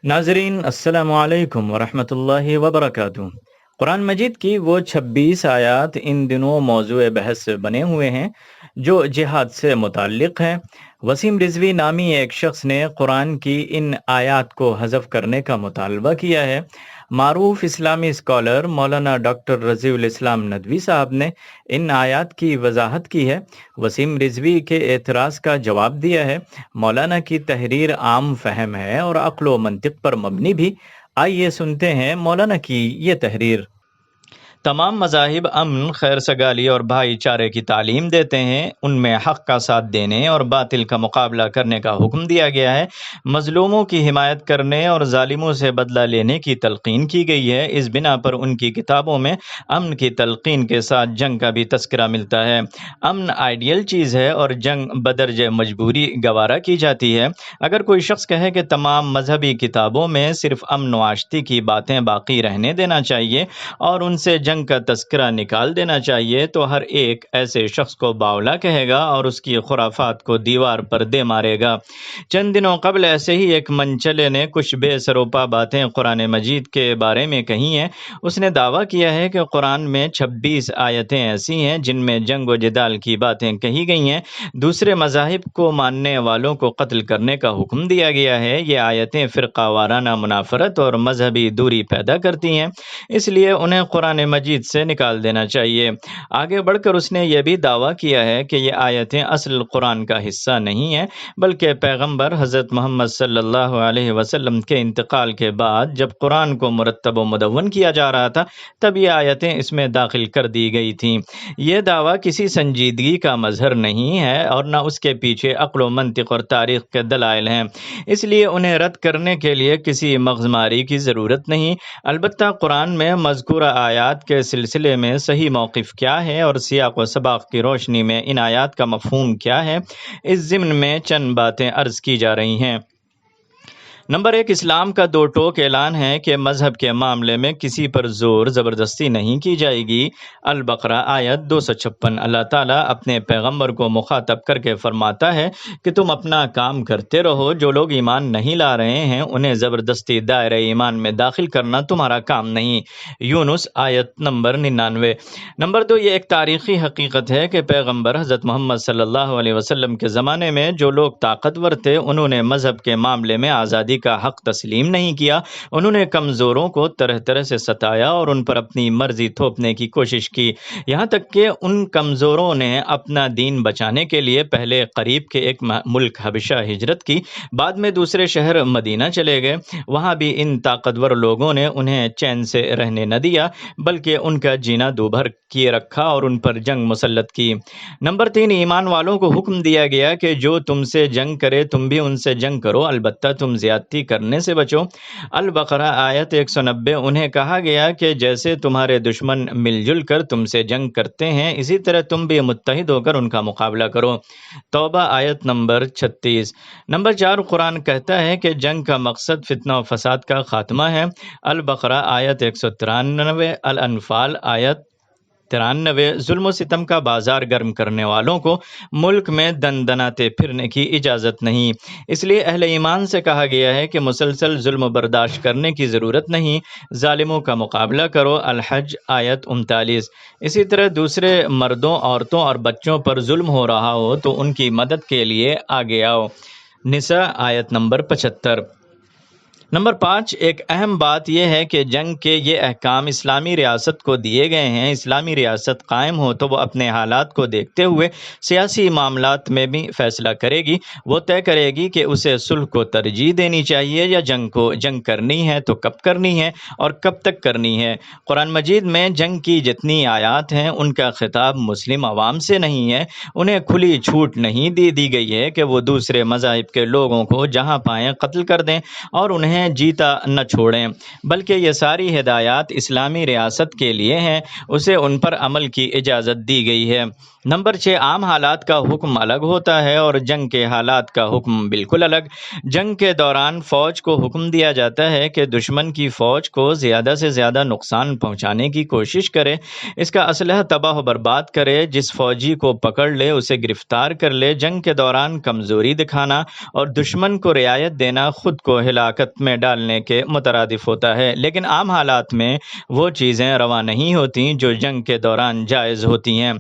नाजरीन अस्सलाम वालेकुम वरहमतुल्लाहि वबरकातुहू। कुरान मजीद की वो 26 आयात इन दिनों मौजूए बहस बने हुए हैं जो जिहाद से मुताल्लिक़ हैं। वसीम रिजवी नामी एक शख्स ने कुरान की इन आयात को हज़फ करने का मुतालबा किया है। मारूफ इस्लामी स्कॉलर मौलाना डॉक्टर रज़ीउल इस्लाम नदवी साहब ने इन आयात की वजाहत की है। वसीम रिजवी के एतराज़ का जवाब दिया है। मौलाना की तहरीर आम फहम है और अक्ल व मंतिक पर मबनी भी। आइए सुनते हैं मौलाना की ये तहरीर। तमाम मज़ाहिब अमन, खैर सगाली और भाईचारे की तालीम देते हैं। उनमें हक़ का साथ देने और बातिल का मुकाबला करने का हुक्म दिया गया है। मज़लूमों की हिमायत करने और ज़ालिमों से बदला लेने की तलक़ीन की गई है। इस बिना पर उनकी किताबों में अमन की तलक़ीन के साथ जंग का भी तस्करा मिलता है। अमन आइडियल चीज़ है और जंग बदरज मजबूरी गवारा की जाती है। अगर कोई शख्स कहे कि तमाम मजहबी किताबों में सिर्फ अमन व आश्ती की बातें बाकी रहने देना चाहिए और उनसे जंग का तस्करा निकाल देना चाहिए, तो हर एक ऐसे शख्स को बावला कहेगा और उसकी खुराफात को दीवार पर दे मारेगा। चंद दिनों कबल ऐसे ही एक मनचले ने कुछ बेसरोपा बातें कुरान मजीद के बारे में कही हैं। उसने दावा किया है कि कुरान में 26 आयतें ऐसी हैं जिनमें जंग व जिदाल की बातें कही गई हैं। दूसरे मज़ाहिब को मानने वालों को कत्ल करने का हुक्म दिया गया है। ये आयतें फ़िरका वाराना मुनाफरत और मजहबी दूरी पैदा करती हैं, इसलिए उन्हें कुरान मजीद से निकाल देना चाहिए। आगे बढ़कर उसने यह भी दावा किया है कि ये आयतें असल कुरान का हिस्सा नहीं है, बल्कि पैगंबर हज़रत मोहम्मद सल्लल्लाहु अलैहि वसल्लम के इंतकाल के बाद जब कुरान को मुरत्तब व मुदव्वन किया जा रहा था, तब ये आयतें इसमें दाखिल कर दी गई थीं। यह दावा किसी संजीदगी का मजहर नहीं है और न उसके पीछे अक्ल व मंतिक और तारीख के दलाइल हैं, इसलिए उन्हें रद्द करने के लिए किसी मगजमारी की ज़रूरत नहीं। अलबत्ता कुरान में मज़कूरा आयात के सिलसिले में सही मौक़िफ़ क्या है और सियाक़ व सबाक़ की रोशनी में इन आयात का मफ़हूम क्या है, इस ज़िम्न में चंद बातें अर्ज़ की जा रही हैं। नंबर 1, इस्लाम का दो टोक ऐलान है कि मज़हब के मामले में किसी पर ज़ोर ज़बरदस्ती नहीं की जाएगी। अल बकरा आयत 256। अल्लाह ताला अपने पैगंबर को मुखातब करके फरमाता है कि तुम अपना काम करते रहो, जो लोग ईमान नहीं ला रहे हैं उन्हें ज़बरदस्ती दायरे ईमान में दाखिल करना तुम्हारा काम नहीं। यूनुस आयत नंबर 99। नंबर 2, ये एक तारीख़ी हकीकत है कि पैगंबर हज़रत मोहम्मद सल्लल्लाहु अलैहि वसल्लम के ज़माने में जो लोग ताकतवर थे उन्होंने मज़हब के मामले में आज़ादी का हक तस्लीम नहीं किया। उन्होंने कमज़ोरों को तरह तरह से सताया और उन पर अपनी मर्जी थोपने की कोशिश की। यहाँ तक कि उन कमज़ोरों ने अपना दीन बचाने के लिए पहले करीब के एक मुल्क हबशा हिजरत की, बाद में दूसरे शहर मदीना चले गए। वहाँ भी इन ताकतवर लोगों ने उन्हें चैन से रहने न दिया, बल्कि उनका जीना दूभर किए रखा और उन पर जंग मुसल्लत की। नंबर 3, ईमान वालों को हुक्म दिया गया कि जो तुमसे जंग करे तुम भी उनसे जंग करो, अलबत्ता तुम ज़्यादती करने से बचो। अल बकरा आयत 190। उन्हें कहा गया कि जैसे तुम्हारे दुश्मन मिलजुल कर तुमसे जंग करते हैं, इसी तरह तुम भी मुत्तहिद होकर उनका मुकाबला करो। तौबा आयत नंबर 36। नंबर 4, कुरान कहता है कि जंग का मकसद फितना व फसाद का खात्मा है। अल बकरा आयत 193। अल अनफाल आयत 93। जुल्म सितम का बाजार गर्म करने वालों को मुल्क में दनदनाते फिरने की इजाज़त नहीं, इसलिए अहले ईमान से कहा गया है कि मुसलसल जुल्म बर्दाश्त करने की ज़रूरत नहीं, ज़ालिमों का मुकाबला करो। अल हज आयत 39। इसी तरह दूसरे मर्दों, औरतों और बच्चों पर जुल्म हो रहा हो तो उनकी मदद के लिए आगे आओ। निसा आयत नंबर 75। नंबर 5, एक अहम बात यह है कि जंग के ये अहकाम इस्लामी रियासत को दिए गए हैं। इस्लामी रियासत कायम हो तो वो अपने हालात को देखते हुए सियासी मामलात में भी फ़ैसला करेगी। वो तय करेगी कि उसे सुलह को तरजीह देनी चाहिए या जंग को। जंग करनी है तो कब करनी है और कब तक करनी है। कुरान मजीद में जंग की जितनी आयात हैं उनका खिताब मुस्लिम अवाम से नहीं है। उन्हें खुली छूट नहीं दी गई है कि वो दूसरे मज़ाहिब के लोगों को जहाँ पाएँ कत्ल कर दें और उन्हें जीता न छोड़ें, बल्कि ये सारी हिदायत इस्लामी रियासत के लिए हैं। उसे उन पर अमल की इजाज़त दी गई है। نمبر 6، عام حالات کا حکم الگ ہوتا ہے اور جنگ کے حالات کا حکم بالکل الگ۔ جنگ کے دوران فوج کو حکم دیا جاتا ہے کہ دشمن کی فوج کو زیادہ سے زیادہ نقصان پہنچانے کی کوشش کرے، اس کا اسلحہ تباہ و برباد کرے، جس فوجی کو پکڑ لے اسے گرفتار کر لے۔ جنگ کے دوران کمزوری دکھانا اور دشمن کو رعایت دینا خود کو ہلاکت میں ڈالنے کے مترادف ہوتا ہے، لیکن عام حالات میں وہ چیزیں روا نہیں ہوتی جو جنگ کے دوران جائز ہوتی ہیں۔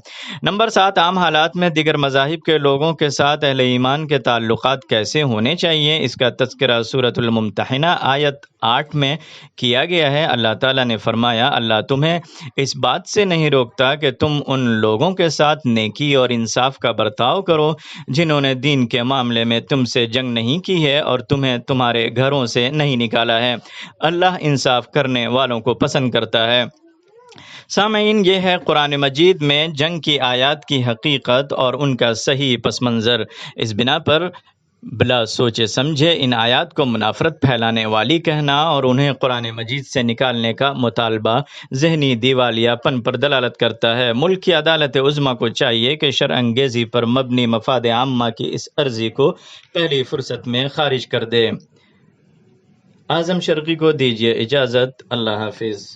نمبر 7، عام حالات میں دیگر مذاہب کے لوگوں کے ساتھ اہل ایمان کے تعلقات کیسے ہونے چاہیے، اس کا تذکرہ سورۃ الممتحنہ آیت 8 میں کیا گیا ہے۔ اللہ تعالیٰ نے فرمایا، اللہ تمہیں اس بات سے نہیں روکتا کہ تم ان لوگوں کے ساتھ نیکی اور انصاف کا برتاؤ کرو جنہوں نے دین کے معاملے میں تم سے جنگ نہیں کی ہے اور تمہیں تمہارے گھروں سے نہیں نکالا ہے۔ اللہ انصاف کرنے والوں کو پسند کرتا ہے۔ سامعین، یہ ہے قرآن مجید میں جنگ کی آیات کی حقیقت اور ان کا صحیح پس منظر۔ اس بنا پر بلا سوچے سمجھے ان آیات کو منافرت پھیلانے والی کہنا اور انہیں قرآن مجید سے نکالنے کا مطالبہ ذہنی دیوالیہ پن پر دلالت کرتا ہے۔ ملک کی عدالت عظمیٰ کو چاہیے کہ شرع انگیزی پر مبنی مفاد عامہ کی اس عرضی کو پہلی فرصت میں خارج کر دے۔ اعظم شرقی کو دیجیے اجازت۔ اللہ حافظ۔